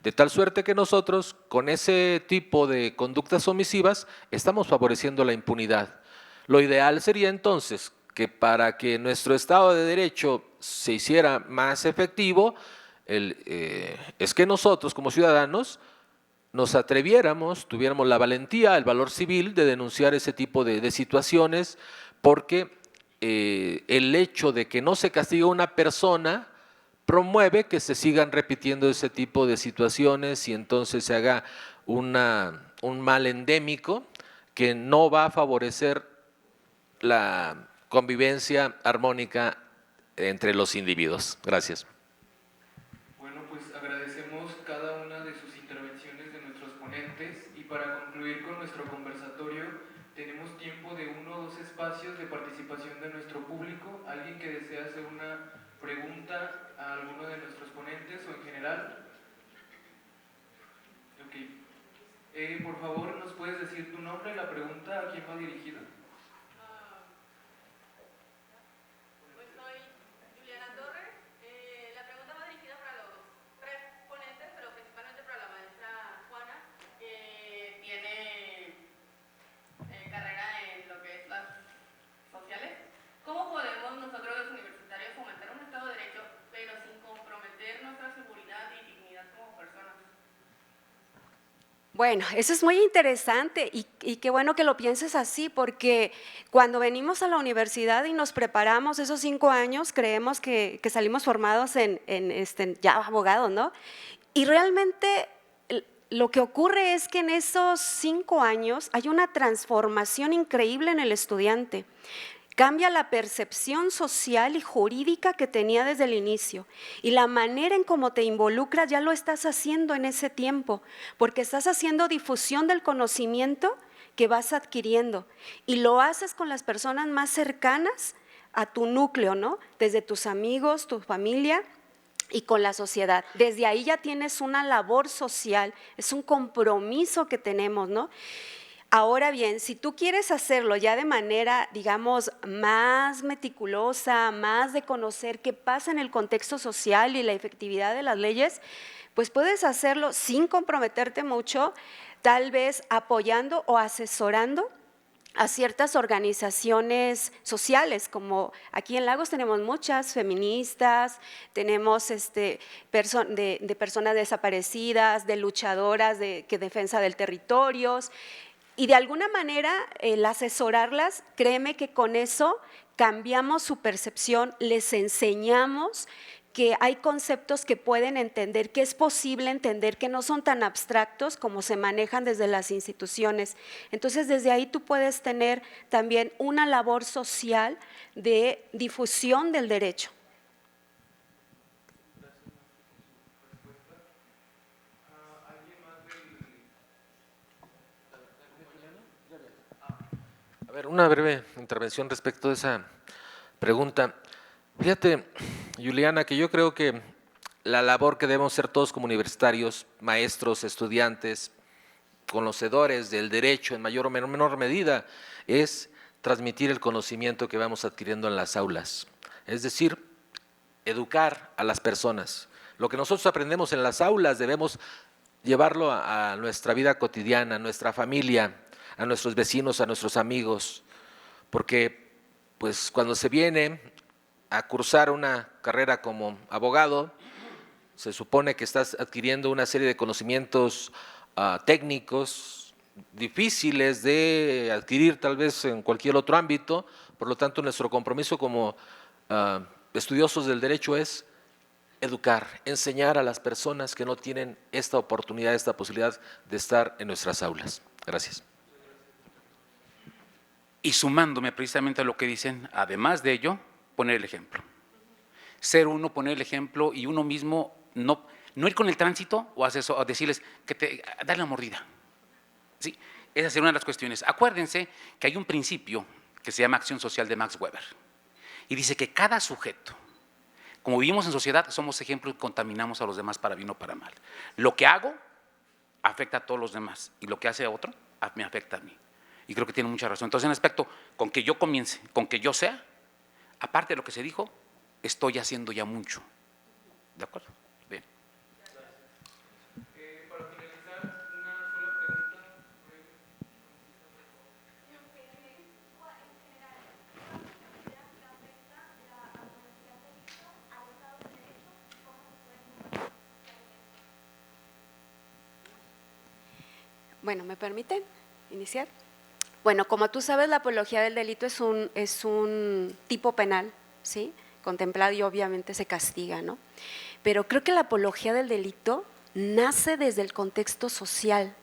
de tal suerte que nosotros con ese tipo de conductas omisivas estamos favoreciendo la impunidad. Lo ideal sería entonces que para que nuestro Estado de Derecho se hiciera más efectivo, es que nosotros como ciudadanos nos atreviéramos, tuviéramos la valentía, el valor civil de denunciar ese tipo de situaciones, porque el hecho de que no se castigue a una persona promueve que se sigan repitiendo ese tipo de situaciones y entonces se haga un mal endémico que no va a favorecer la convivencia armónica entre los individuos. Gracias.
Bueno, pues agradecemos cada una de sus intervenciones de nuestros ponentes y para concluir con nuestro conversatorio tenemos tiempo de 1 o 2 espacios de participación de nuestro público. ¿Alguien que desea hacer una pregunta a alguno de nuestros ponentes o en general? Ok. Por favor, ¿nos puedes decir tu nombre y la pregunta a quién va dirigida?
Pues soy Juliana Torres. La pregunta va dirigida para los 3 ponentes, pero principalmente para la maestra Juana, que tiene carrera en lo que es las sociales. ¿Cómo podemos nosotros los universitarios fomentar un Estado de Derecho, pero sin comprometer nuestra seguridad y dignidad como personas?
Bueno, eso es muy interesante y qué bueno que lo pienses así, porque cuando venimos a la universidad y nos preparamos esos 5 años, creemos que salimos formados en ya abogados, ¿no? Y realmente lo que ocurre es que en esos 5 años hay una transformación increíble en el estudiante. Cambia la percepción social y jurídica que tenía desde el inicio y la manera en cómo te involucras ya lo estás haciendo en ese tiempo, porque estás haciendo difusión del conocimiento que vas adquiriendo y lo haces con las personas más cercanas a tu núcleo, ¿no? Desde tus amigos, tu familia y con la sociedad. Desde ahí ya tienes una labor social, es un compromiso que tenemos, ¿no? Ahora bien, si tú quieres hacerlo ya de manera, digamos, más meticulosa, más de conocer qué pasa en el contexto social y la efectividad de las leyes, pues puedes hacerlo sin comprometerte mucho, tal vez apoyando o asesorando a ciertas organizaciones sociales, como aquí en Lagos tenemos muchas feministas, tenemos de personas desaparecidas, de luchadoras que defensa del territorio. Y de alguna manera, el asesorarlas, créeme que con eso cambiamos su percepción, les enseñamos que hay conceptos que pueden entender, que es posible entender, que no son tan abstractos como se manejan desde las instituciones. Entonces, desde ahí tú puedes tener también una labor social de difusión del derecho.
A ver, una breve intervención respecto a esa pregunta. Fíjate, Juliana, que yo creo que la labor que debemos hacer todos como universitarios, maestros, estudiantes, conocedores del derecho en mayor o menor medida, es transmitir el conocimiento que vamos adquiriendo en las aulas. Es decir, educar a las personas. Lo que nosotros aprendemos en las aulas debemos llevarlo a nuestra vida cotidiana, a nuestra familia, a nuestros vecinos, a nuestros amigos, porque pues cuando se viene a cursar una carrera como abogado, se supone que estás adquiriendo una serie de conocimientos técnicos difíciles de adquirir tal vez en cualquier otro ámbito, por lo tanto nuestro compromiso como estudiosos del derecho es educar, enseñar a las personas que no tienen esta oportunidad, esta posibilidad de estar en nuestras aulas. Gracias.
Y sumándome precisamente a lo que dicen, además de ello, poner el ejemplo. Ser uno, poner el ejemplo y uno mismo no ir con el tránsito o a decirles que darle la mordida. Sí, esa es una de las cuestiones. Acuérdense que hay un principio que se llama acción social de Max Weber y dice que cada sujeto, como vivimos en sociedad, somos ejemplos y contaminamos a los demás para bien o para mal. Lo que hago afecta a todos los demás y lo que hace a otro me afecta a mí. Y creo que tiene mucha razón. Entonces, en aspecto, con que yo comience, con que yo sea, aparte de lo que se dijo, estoy haciendo ya mucho. ¿De acuerdo? Bien.
Para finalizar, una sola pregunta.
Bueno, ¿me permiten iniciar? Bueno, como tú sabes, la apología del delito es un tipo penal, ¿sí? Contemplado y obviamente se castiga, ¿no? Pero creo que la apología del delito nace desde el contexto social,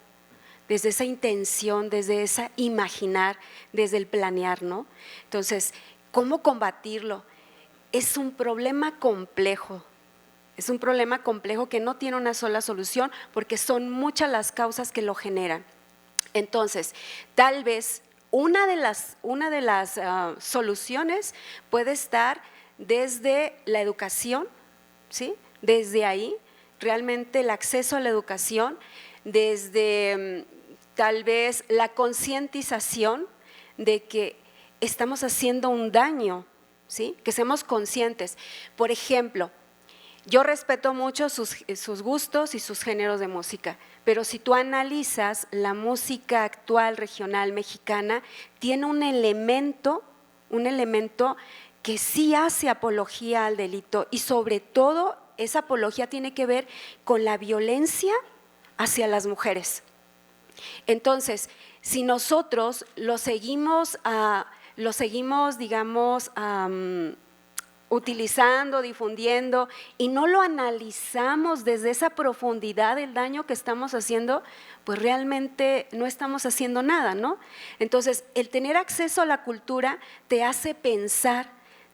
desde esa intención, desde esa imaginar, desde el planear, ¿no? Entonces, ¿cómo combatirlo? Es un problema complejo. Es un problema complejo que no tiene una sola solución porque son muchas las causas que lo generan. Entonces, tal vez una de las soluciones puede estar desde la educación, ¿sí? Desde ahí, realmente el acceso a la educación, desde tal vez la concientización de que estamos haciendo un daño, ¿sí? Que seamos conscientes. Por ejemplo, yo respeto mucho sus gustos y sus géneros de música, pero si tú analizas la música actual regional mexicana, tiene un elemento que sí hace apología al delito y sobre todo esa apología tiene que ver con la violencia hacia las mujeres. Entonces, si nosotros lo seguimos, digamos, utilizando, difundiendo y no lo analizamos desde esa profundidad del daño que estamos haciendo, pues realmente no estamos haciendo nada, ¿no? Entonces, el tener acceso a la cultura te hace pensar,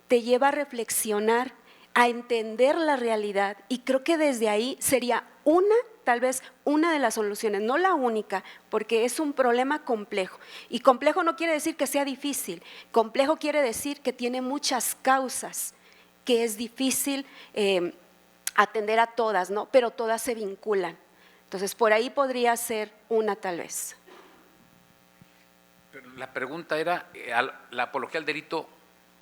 te lleva a reflexionar, a entender la realidad y creo que desde ahí sería tal vez una de las soluciones, no la única, porque es un problema complejo. Y complejo no quiere decir que sea difícil, complejo quiere decir que tiene muchas causas, que es difícil atender a todas, ¿no? Pero todas se vinculan. Entonces, por ahí podría ser una tal vez.
Pero la pregunta era, ¿la apología al delito?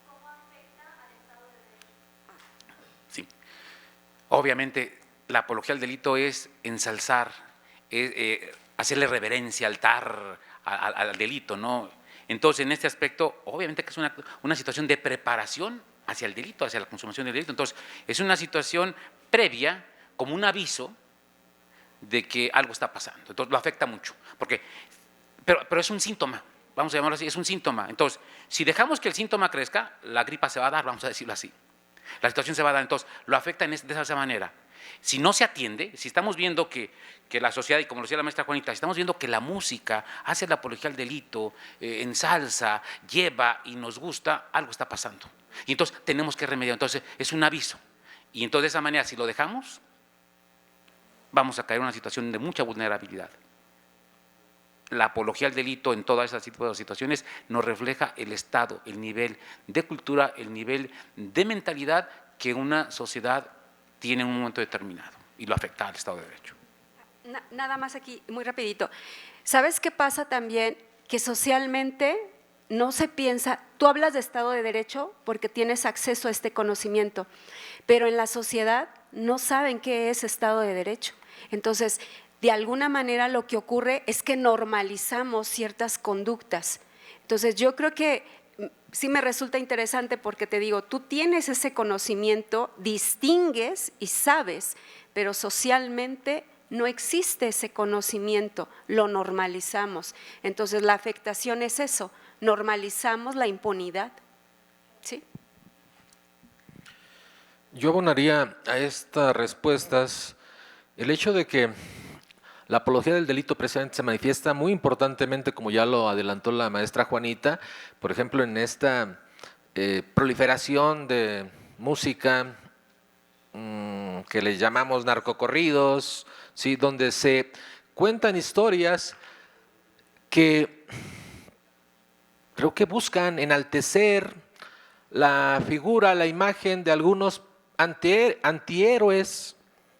¿Cómo afecta al Estado de Derecho? Sí. Obviamente, la apología al delito es ensalzar, hacerle reverencia, altar al delito, ¿no? Entonces, en este aspecto, obviamente que es una situación de preparación hacia el delito, hacia la consumación del delito. Entonces, es una situación previa, como un aviso de que algo está pasando. Entonces, lo afecta mucho, pero es un síntoma, vamos a llamarlo así, es un síntoma. Entonces, si dejamos que el síntoma crezca, la gripa se va a dar, vamos a decirlo así. La situación se va a dar, entonces, lo afecta de esa manera. Si no se atiende, si estamos viendo que la sociedad, y como lo decía la maestra Juanita, si estamos viendo que la música hace la apología al delito, ensalza, lleva y nos gusta, algo está pasando. Y entonces tenemos que remediar, entonces es un aviso. Y entonces de esa manera, si lo dejamos, vamos a caer en una situación de mucha vulnerabilidad. La apología al delito en todas esas tipos de situaciones nos refleja el estado, el nivel de cultura, el nivel de mentalidad que una sociedad tiene en un momento determinado y lo afecta al Estado de Derecho.
Nada más aquí, muy rapidito. ¿Sabes qué pasa también? Que socialmente no se piensa, tú hablas de Estado de Derecho porque tienes acceso a este conocimiento, pero en la sociedad no saben qué es Estado de Derecho. Entonces, de alguna manera lo que ocurre es que normalizamos ciertas conductas. Entonces, yo creo que sí me resulta interesante porque te digo, tú tienes ese conocimiento, distingues y sabes, pero socialmente no existe ese conocimiento, lo normalizamos. Entonces la afectación es eso, normalizamos la impunidad. ¿Sí?
Yo abonaría a estas respuestas el hecho de que la apología del delito precisamente se manifiesta muy importantemente, como ya lo adelantó la maestra Juanita, por ejemplo, en esta proliferación de música que le llamamos narcocorridos, ¿sí? Donde se cuentan historias que creo que buscan enaltecer la figura, la imagen de algunos antihéroes,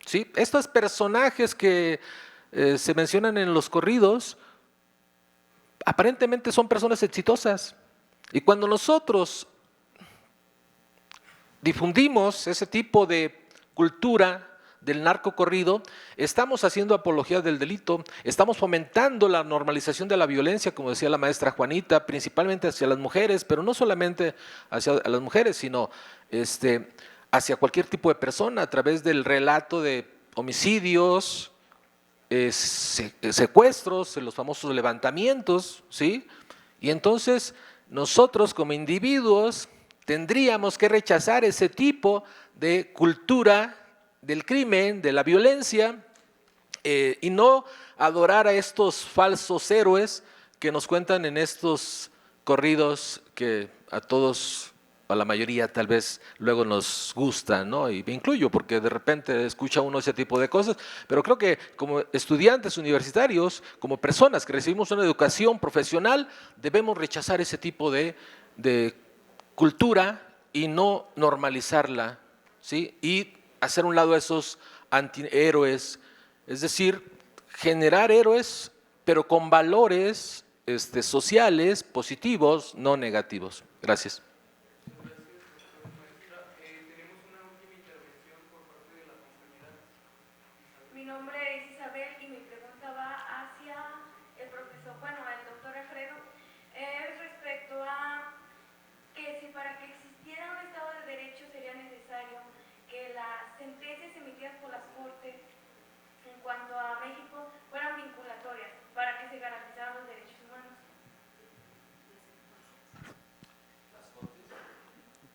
¿sí? Estos personajes que se mencionan en los corridos, aparentemente son personas exitosas. Y cuando nosotros difundimos ese tipo de cultura del narcocorrido, estamos haciendo apología del delito, estamos fomentando la normalización de la violencia, como decía la maestra Juanita, principalmente hacia las mujeres, pero no solamente hacia las mujeres, sino hacia cualquier tipo de persona, a través del relato de homicidios, secuestros, en los famosos levantamientos, ¿sí? Y entonces nosotros como individuos tendríamos que rechazar ese tipo de cultura del crimen, de la violencia, y no adorar a estos falsos héroes que nos cuentan en estos corridos que a todos, a la mayoría tal vez luego nos gustan, ¿no? Y me incluyo porque de repente escucha uno ese tipo de cosas, pero creo que como estudiantes universitarios, como personas que recibimos una educación profesional, debemos rechazar ese tipo de cultura y no normalizarla, ¿sí? Y hacer a un lado a esos antihéroes, es decir, generar héroes, pero con valores sociales, positivos, no negativos. Gracias.
Mi nombre es Isabel y mi pregunta va hacia el profesor, bueno, el doctor Alfredo, respecto a que si para que existiera un Estado de Derecho sería necesario que las sentencias emitidas por las Cortes en cuanto a México fueran vinculatorias para que se garantizaran los derechos humanos.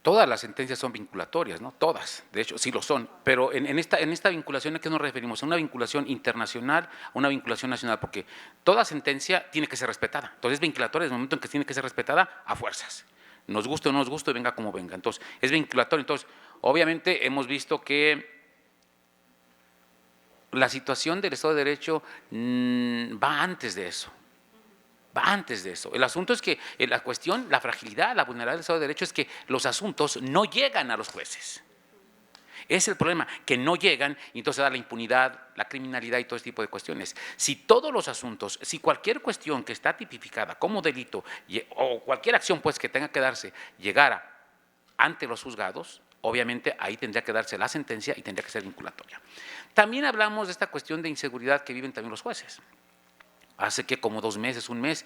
Todas las sentencias son vinculatorias, ¿no? Todas, de hecho, sí lo son. Pero en esta vinculación, ¿a qué nos referimos? ¿A una vinculación internacional, a una vinculación nacional? Porque toda sentencia tiene que ser respetada. Entonces, es vinculatoria desde el momento en que tiene que ser respetada a fuerzas. Nos guste o no nos guste, venga como venga. Entonces, es vinculatorio. Entonces, obviamente, hemos visto que la situación del Estado de Derecho va antes de eso. Va antes de eso. El asunto es que la cuestión, la fragilidad, la vulnerabilidad del Estado de Derecho es que los asuntos no llegan a los jueces. Es el problema, que no llegan y entonces da la impunidad, la criminalidad y todo ese tipo de cuestiones. Si todos los asuntos, si cualquier cuestión que está tipificada como delito o cualquier acción pues que tenga que darse llegara ante los juzgados, obviamente ahí tendría que darse la sentencia y tendría que ser vinculatoria. También hablamos de esta cuestión de inseguridad que viven también los jueces. Hace que como 2 meses, un mes,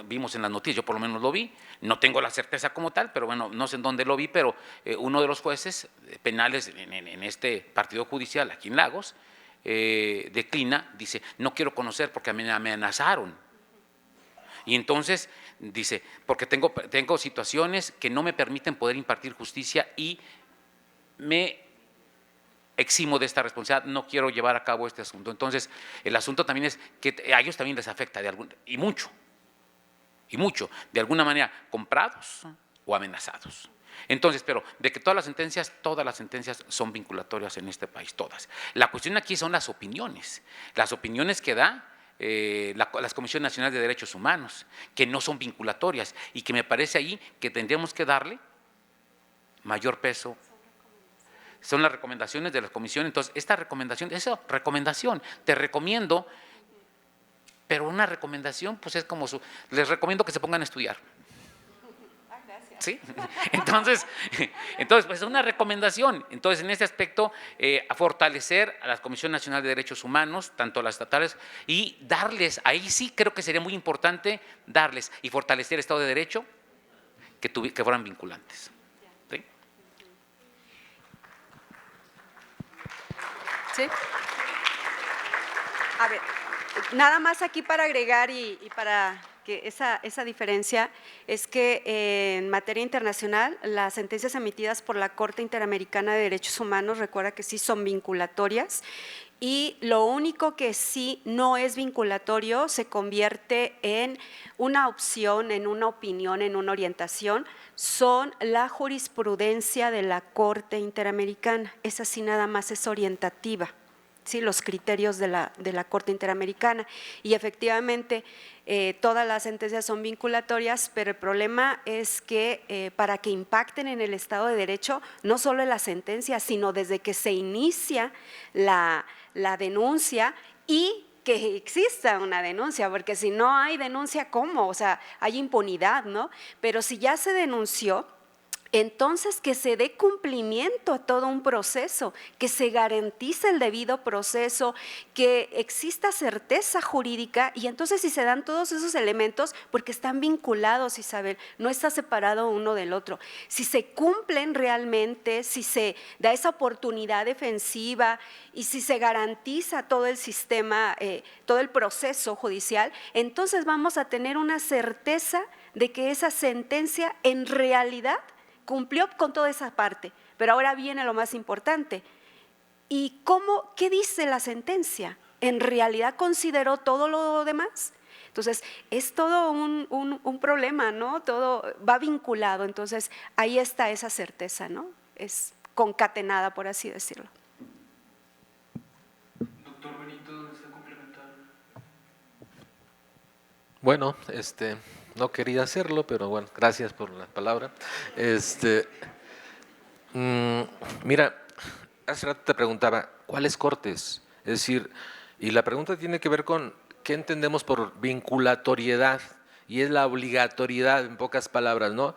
vimos en las noticias, yo por lo menos lo vi, no tengo la certeza como tal, pero bueno, no sé en dónde lo vi, pero uno de los jueces penales en este partido judicial aquí en Lagos declina, dice, no quiero conocer porque me amenazaron. Y entonces dice, porque tengo situaciones que no me permiten poder impartir justicia y me eximo de esta responsabilidad, no quiero llevar a cabo este asunto. Entonces, el asunto también es que a ellos también les afecta y mucho, de alguna manera, comprados o amenazados. Entonces, pero de que todas las sentencias son vinculatorias en este país, todas. La cuestión aquí son las opiniones que da las Comisiones Nacionales de Derechos Humanos, que no son vinculatorias y que me parece ahí que tendríamos que darle mayor peso. Son las recomendaciones de la comisión. Entonces, esta recomendación, te recomiendo, pero una recomendación, pues es como les recomiendo que se pongan a estudiar. ¿Sí? Entonces, pues es una recomendación. Entonces, en este aspecto, a fortalecer a la Comisión Nacional de Derechos Humanos, tanto a las estatales, y darles, ahí sí creo que sería muy importante darles y fortalecer el Estado de Derecho, que fueran vinculantes.
¿Sí? A ver, nada más aquí para agregar y para que esa diferencia es que en materia internacional las sentencias emitidas por la Corte Interamericana de Derechos Humanos, recuerda que sí son vinculatorias, y lo único que sí no es vinculatorio se convierte en una opción, en una opinión, en una orientación, son la jurisprudencia de la Corte Interamericana. Esa sí nada más es orientativa, ¿sí? Los criterios de la Corte Interamericana. Y efectivamente todas las sentencias son vinculatorias, pero el problema es que para que impacten en el Estado de Derecho, no solo en la sentencia, sino desde que se inicia la denuncia y que exista una denuncia, porque si no hay denuncia, ¿cómo? O sea, hay impunidad, ¿no? Pero si ya se denunció, Entonces, que se dé cumplimiento a todo un proceso, que se garantice el debido proceso, que exista certeza jurídica, y entonces si se dan todos esos elementos, porque están vinculados, Isabel, no está separado uno del otro, si se cumplen realmente, si se da esa oportunidad defensiva y si se garantiza todo el sistema, todo el proceso judicial, entonces vamos a tener una certeza de que esa sentencia en realidad cumplió con toda esa parte. Pero ahora viene lo más importante. ¿Y qué dice la sentencia? ¿En realidad consideró todo lo demás? Entonces, es todo un problema, ¿no? Todo va vinculado. Entonces, ahí está esa certeza, ¿no? Es concatenada, por así decirlo.
Doctor Benito, ¿desea complementar?
Bueno, no quería hacerlo, pero bueno, gracias por la palabra. Mira, hace rato te preguntaba, ¿cuáles cortes? Es decir, y la pregunta tiene que ver con qué entendemos por vinculatoriedad, y es la obligatoriedad, en pocas palabras, ¿no?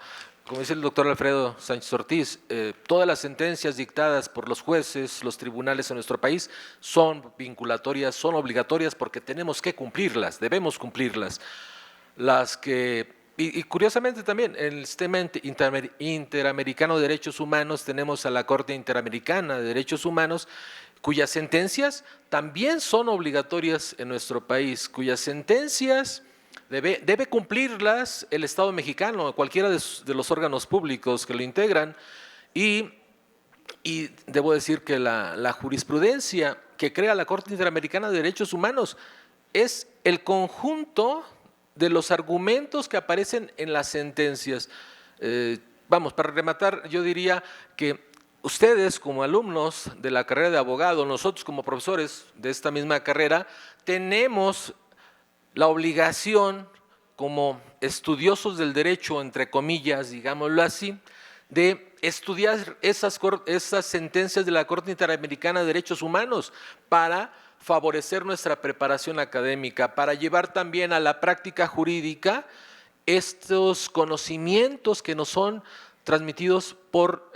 Como dice el doctor Alfredo Sánchez Ortiz, todas las sentencias dictadas por los jueces, los tribunales en nuestro país son vinculatorias, son obligatorias porque tenemos que cumplirlas, debemos cumplirlas. Las que, y curiosamente también, en el sistema interamericano de derechos humanos tenemos a la Corte Interamericana de Derechos Humanos, cuyas sentencias también son obligatorias en nuestro país, cuyas sentencias debe cumplirlas el Estado mexicano, cualquiera de los órganos públicos que lo integran, y debo decir que la jurisprudencia que crea la Corte Interamericana de Derechos Humanos es el conjunto de los argumentos que aparecen en las sentencias. Vamos, para rematar, yo diría que ustedes como alumnos de la carrera de abogado, nosotros como profesores de esta misma carrera, tenemos la obligación como estudiosos del derecho, entre comillas, digámoslo así, de estudiar esas sentencias de la Corte Interamericana de Derechos Humanos para favorecer nuestra preparación académica, para llevar también a la práctica jurídica estos conocimientos que nos son transmitidos por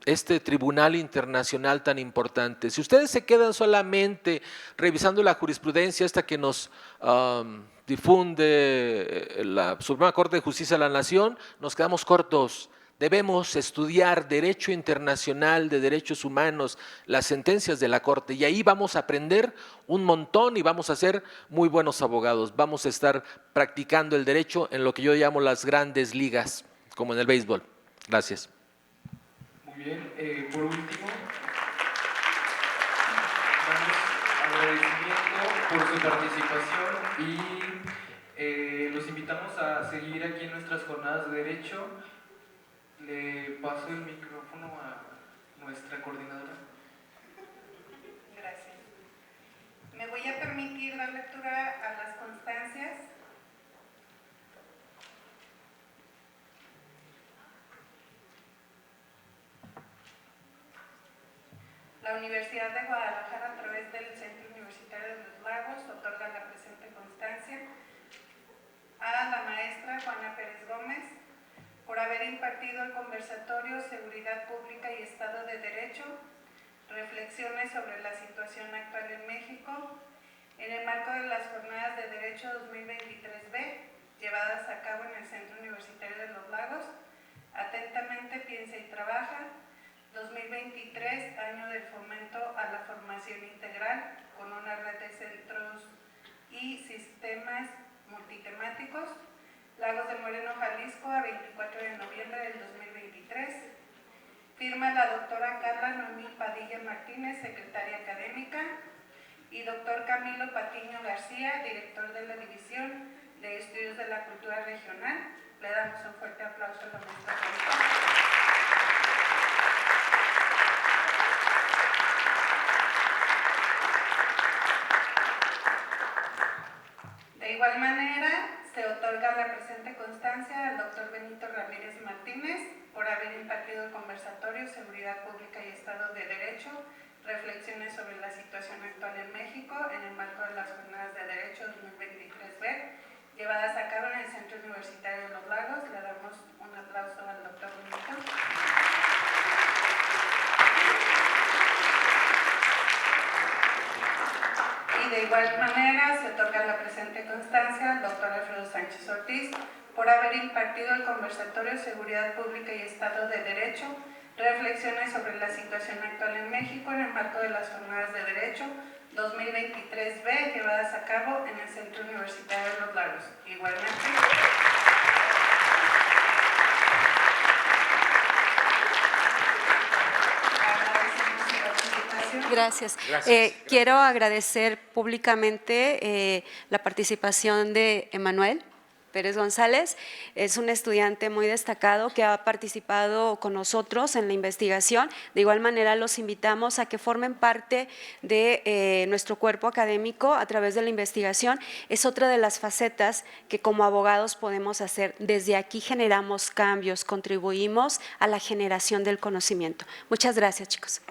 este tribunal internacional tan importante. Si ustedes se quedan solamente revisando la jurisprudencia esta que nos difunde la Suprema Corte de Justicia de la Nación, nos quedamos cortos. Debemos estudiar derecho internacional de derechos humanos, las sentencias de la Corte, y ahí vamos a aprender un montón y vamos a ser muy buenos abogados. Vamos a estar practicando el derecho en lo que yo llamo las grandes ligas, como en el béisbol. Gracias.
Muy bien, por último, damos agradecimiento por su participación y los invitamos a seguir aquí en nuestras jornadas de derecho. Le paso el micrófono a nuestra coordinadora.
Gracias. Me voy a permitir dar lectura a las constancias. La Universidad de Guadalajara, a través del Centro Universitario de los Lagos, otorga la presente constancia a la maestra Juana Pérez Gómez por haber impartido el conversatorio Seguridad Pública y Estado de Derecho, reflexiones sobre la situación actual en México, en el marco de las Jornadas de Derecho 2023B, llevadas a cabo en el Centro Universitario de los Lagos. Atentamente piensa y trabaja. 2023, año del fomento a la formación integral, con una red de centros y sistemas multitemáticos. Lagos de Moreno, Jalisco, a 24 de noviembre del 2023. Firma la doctora Carla Noemí Padilla Martínez, secretaria académica, y doctor Camilo Patiño García, director de la División de Estudios de la Cultura Regional. Le damos un fuerte aplauso a la maestra. De igual manera, se otorga la presente constancia al doctor Benito Ramírez Martínez por haber impartido el conversatorio Seguridad Pública y Estado de Derecho, reflexiones sobre la situación actual en México en el marco de las Jornadas de Derecho 2023B, llevadas a cabo en el Centro Universitario de los Lagos. Le damos un aplauso al doctor Benito. De igual manera, se otorga la presente constancia al doctor Alfredo Sánchez Ortiz por haber impartido el conversatorio Seguridad Pública y Estado de Derecho, reflexiones sobre la situación actual en México en el marco de las Jornadas de Derecho 2023B llevadas a cabo en el Centro Universitario de Los Lagos. Igualmente, agradecemos su participación.
Gracias.
Gracias.
Quiero agradecer públicamente la participación de Emanuel Pérez González. Es un estudiante muy destacado que ha participado con nosotros en la investigación. De igual manera, los invitamos a que formen parte de nuestro cuerpo académico a través de la investigación. Es otra de las facetas que como abogados podemos hacer. Desde aquí generamos cambios, contribuimos a la generación del conocimiento. Muchas gracias, chicos.